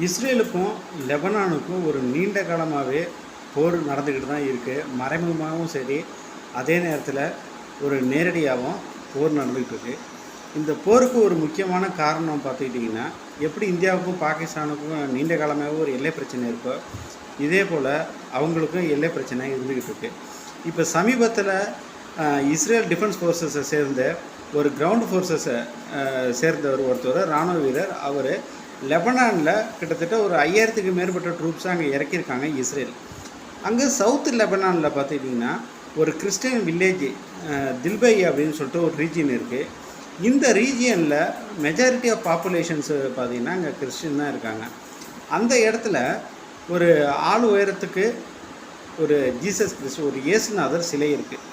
இஸ்ரேலுக்கும் லெபனானுக்கும் ஒரு நீண்ட காலமாகவே போர் நடந்துக்கிட்டு தான் இருக்குது. மறைமுகமாகவும் சரி, அதே நேரத்தில் ஒரு நேரடியாகவும் போர் நடந்துக்கிட்டு இருக்குது. இந்த போருக்கு ஒரு முக்கியமான காரணம் பார்த்துக்கிட்டிங்கன்னா, எப்படி இந்தியாவுக்கும் பாகிஸ்தானுக்கும் நீண்ட காலமாகவே ஒரு எல்லை பிரச்சனை இருக்கோ, இதே போல் அவங்களுக்கும் எல்லை பிரச்சனை இருந்துக்கிட்டு இருக்குது. இப்போ சமீபத்தில் இஸ்ரேல் டிஃபென்ஸ் ஃபோர்ஸஸை சேர்ந்த ஒரு கிரவுண்ட் ஃபோர்ஸஸை சேர்ந்தவர் ஒருத்தர் இராணுவ வீரர். அவர் லெபனானில் கிட்டத்தட்ட ஒரு 5000க்கு மேற்பட்ட ட்ரூப்ஸை அங்கே இறக்கியிருக்காங்க இஸ்ரேல். அங்கே சவுத் லெபனானில் பார்த்துக்கிட்டிங்கன்னா ஒரு கிறிஸ்டியன் வில்லேஜ் தில்பை அப்படின்னு சொல்லிட்டு ஒரு ரீஜியன் இருக்குது. இந்த ரீஜியனில் மெஜாரிட்டி ஆஃப் பாப்புலேஷன்ஸு பார்த்திங்கன்னா அங்கே கிறிஸ்டின் தான் இருக்காங்க. அந்த இடத்துல ஒரு ஆள் உயரத்துக்கு ஒரு ஜீசஸ் கிறிஸ்து, ஒரு இயேசுநாதர் சிலை இருக்குது.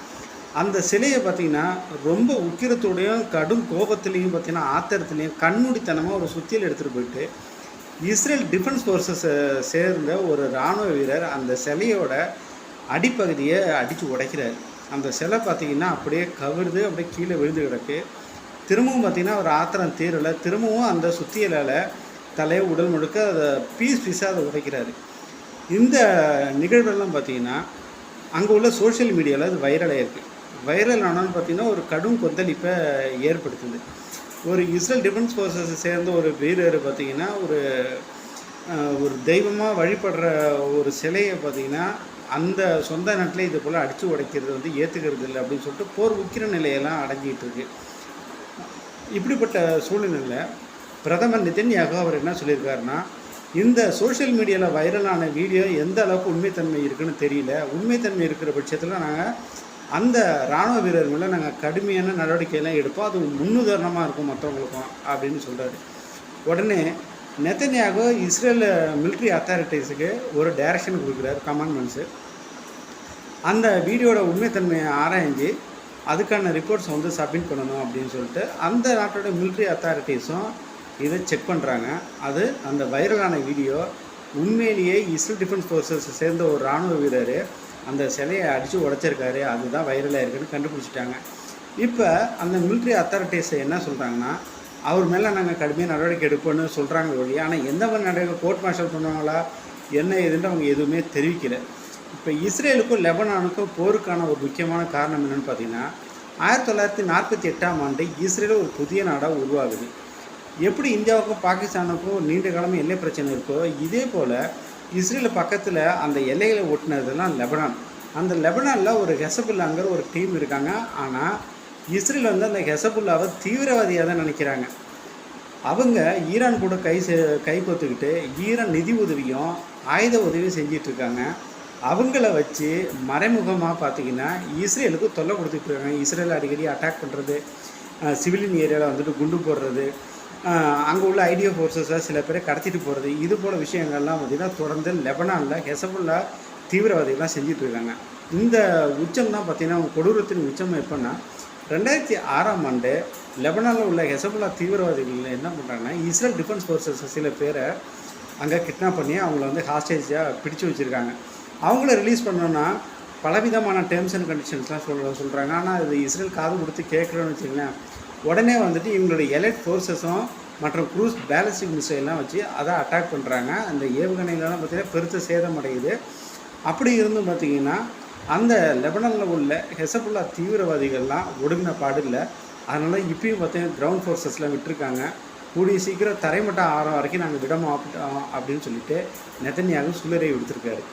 அந்த சிலையை பார்த்திங்கன்னா ரொம்ப உக்கிரத்தோடையும் கடும் கோபத்துலேயும் பார்த்திங்கன்னா ஆத்திரத்துலேயும் கண்மூடித்தனமாக ஒரு சுத்தியில் எடுத்துகிட்டு போயிட்டு இஸ்ரேல் டிஃபென்ஸ் ஃபோர்ஸஸை சேர்ந்த ஒரு இராணுவ வீரர் அந்த சிலையோட அடிப்பகுதியை அடித்து உடைக்கிறார். அந்த சிலை பார்த்திங்கன்னா அப்படியே கவிழ்ந்து அப்படியே கீழே விழுந்து கிடக்கு. திரும்பவும் பார்த்திங்கன்னா ஒரு ஆத்திரம் தீரலை, திரும்பவும் அந்த சுத்தியலால் தலையை உடல் முழுக்க அதை பீஸாக அதை உடைக்கிறாரு. இந்த நிகழ்வெல்லாம் பார்த்திங்கன்னா அங்கே உள்ள சோஷியல் மீடியாவில் அது வைரலாக இருக்குது. வைரல் ஆனாலும் பார்த்திங்கன்னா ஒரு கடும் கொந்தளிப்பை ஏற்படுத்துது. ஒரு இஸ்ரேல் டிஃபென்ஸ் ஃபோர்ஸஸை சேர்ந்த ஒரு வீரர் பார்த்திங்கன்னா ஒரு தெய்வமாக வழிபடுற ஒரு சிலையை பார்த்திங்கன்னா அந்த சொந்த நாட்டில் இது போல் அடித்து உடைக்கிறது ஏற்றுக்கிறது இல்லை அப்படின்னு சொல்லிட்டு போர் உக்கிர நிலையெல்லாம் அடைஞ்சிக்கிட்டு இருக்கு. இப்படிப்பட்ட சூழ்நிலையில் பிரதமர் நெதன்யாகு அவர் என்ன சொல்லியிருக்காருன்னா, இந்த சோஷியல் மீடியாவில் வைரலான வீடியோ எந்த அளவுக்கு உண்மைத்தன்மை இருக்குதுன்னு தெரியல. உண்மைத்தன்மை இருக்கிற பட்சத்தில் நாங்கள் அந்த இராணுவ வீரர் மேலே நாங்கள் கடுமையான நடவடிக்கையெல்லாம் எடுப்போம், அது முன்னுதாரணமாக இருக்கும் மற்றவங்களுக்கும் அப்படின்னு சொல்கிறாரு. உடனே நெதன்யாகு இஸ்ரேல் மிலிட்ரி அத்தாரிட்டிஸுக்கு ஒரு டைரக்ஷன் கொடுக்குறாரு, கமாண்ட்மெண்ட்ஸு. அந்த வீடியோட உண்மைத்தன்மையை ஆராய்ஞ்சு அதுக்கான ரிப்போர்ட்ஸை சப்மிட் பண்ணணும் அப்படின்னு சொல்லிட்டு அந்த நாட்டோட மிலிட்ரி அத்தாரிட்டிஸும் இதை செக் பண்ணுறாங்க. அது அந்த வைரலான வீடியோ உண்மையிலேயே இஸ்ரேல் டிஃபென்ஸ் ஃபோர்ஸஸ் சேர்ந்த ஒரு இராணுவ வீரர் அந்த சிலையை அடித்து உடைச்சிருக்காரு, அதுதான் வைரலாக இருக்குன்னு கண்டுபிடிச்சிட்டாங்க. இப்போ அந்த மிலிட்ரி அத்தாரிட்டிஸ் என்ன சொல்கிறாங்கன்னா, அவர் மேலே நாங்கள் கடுமையாக நடவடிக்கை எடுப்போன்னு சொல்கிறாங்க ஒழிய, ஆனால் எந்த மாதிரி நடவடிக்கை கோர்ட் மார்ஷல் பண்ணுவாங்களா என்ன ஏதுன்ட்டு அவங்க எதுவுமே தெரிவிக்கலை. இப்போ இஸ்ரேலுக்கும் லெபனானுக்கும் போருக்கான ஒரு முக்கியமான காரணம் என்னென்னு பார்த்தீங்கன்னா, 1948ஆம் ஆண்டு இஸ்ரேல் ஒரு புதிய நாடாக உருவாகுது. எப்படி இந்தியாவுக்கும் பாகிஸ்தானுக்கும் நீண்ட காலமாக எல்லை பிரச்சனை இருக்கோ, இதே போல் இஸ்ரேல் பக்கத்தில் அந்த எல்லைகளை ஒட்டினதெல்லாம் லெபனான். அந்த லெபனானில் ஒரு ஹெசபுல்லாங்கிற ஒரு டீம் இருக்காங்க. ஆனால் இஸ்ரேல் அந்த ஹெசபுல்லாவை தீவிரவாதியாக தான் நினைக்கிறாங்க. அவங்க ஈரான் கூட கைப்பற்றிக்கிட்டு ஈரான் நிதி உதவியும் ஆயுத உதவியும் செஞ்சிட்ருக்காங்க. அவங்கள வச்சு மறைமுகமாக பார்த்திங்கன்னா இஸ்ரேலுக்கு தொல்லை கொடுத்துட்ருக்காங்க. இஸ்ரேல் அடிக்கடி அட்டாக் பண்ணுறது, சிவிலியன் ஏரியாவில் குண்டு போடுறது, அங்கே உள்ள ஐடியா ஃபோர்ஸஸை சில பேரை கடத்திட்டு போகிறது, இது போல் விஷயங்கள்லாம் பார்த்திங்கன்னா தொடர்ந்து லெபனானில் ஹெசபுல்லா தீவிரவாதிகள்லாம் செஞ்சிட்ருக்காங்க. இந்த உச்சம் தான் பார்த்திங்கன்னா கொடூரத்தின் உச்சம் எப்போன்னா, 2006ஆம் ஆண்டு லெபனானில் உள்ள ஹெசபுல்லா தீவிரவாதிகள் என்ன பண்ணுறாங்கன்னா, இஸ்ரேல் டிஃபென்ஸ் ஃபோர்ஸஸ் சில பேரை அங்கே கிட்னாப் பண்ணி அவங்கள ஹாஸ்டேஜாக பிடிச்சி வச்சுருக்காங்க. அவங்கள ரிலீஸ் பண்ணோன்னா பலவிதமான டேர்ம்ஸ் அண்ட் கண்டிஷன்ஸ்லாம் சொல்கிறாங்க. ஆனால் அது இஸ்ரேல் காது கொடுத்து கேட்குறோன்னு வச்சுங்களேன், உடனே இவங்களுடைய எலைட் ஃபோர்ஸஸும் மற்றும் க்ரூஸ் பேலிஸ்டிக் மிசைல்லாம் வச்சு அதை அட்டாக் பண்ணுறாங்க. அந்த ஏவுகணைகள்லாம் பார்த்திங்கன்னா பெருத்த சேதமடையுது. அப்படி இருந்தும் பார்த்திங்கன்னா அந்த லெபனானில் உள்ள ஹெசபுல்லா தீவிரவாதிகள்லாம் ஒடுங்கின பாடு இல்லை. அதனால் இப்பயும் பார்த்திங்கன்னா கிரவுண்ட் ஃபோர்ஸஸ்லாம் விட்டுருக்காங்க. கூடிய சீக்கிரம் தரைமட்டம் ஆரம் வரைக்கும் நாங்கள் விட மாட்டோம் அப்படின்னு சொல்லிட்டு நெதன்யாகு சூளுரை விடுத்திருக்காரு.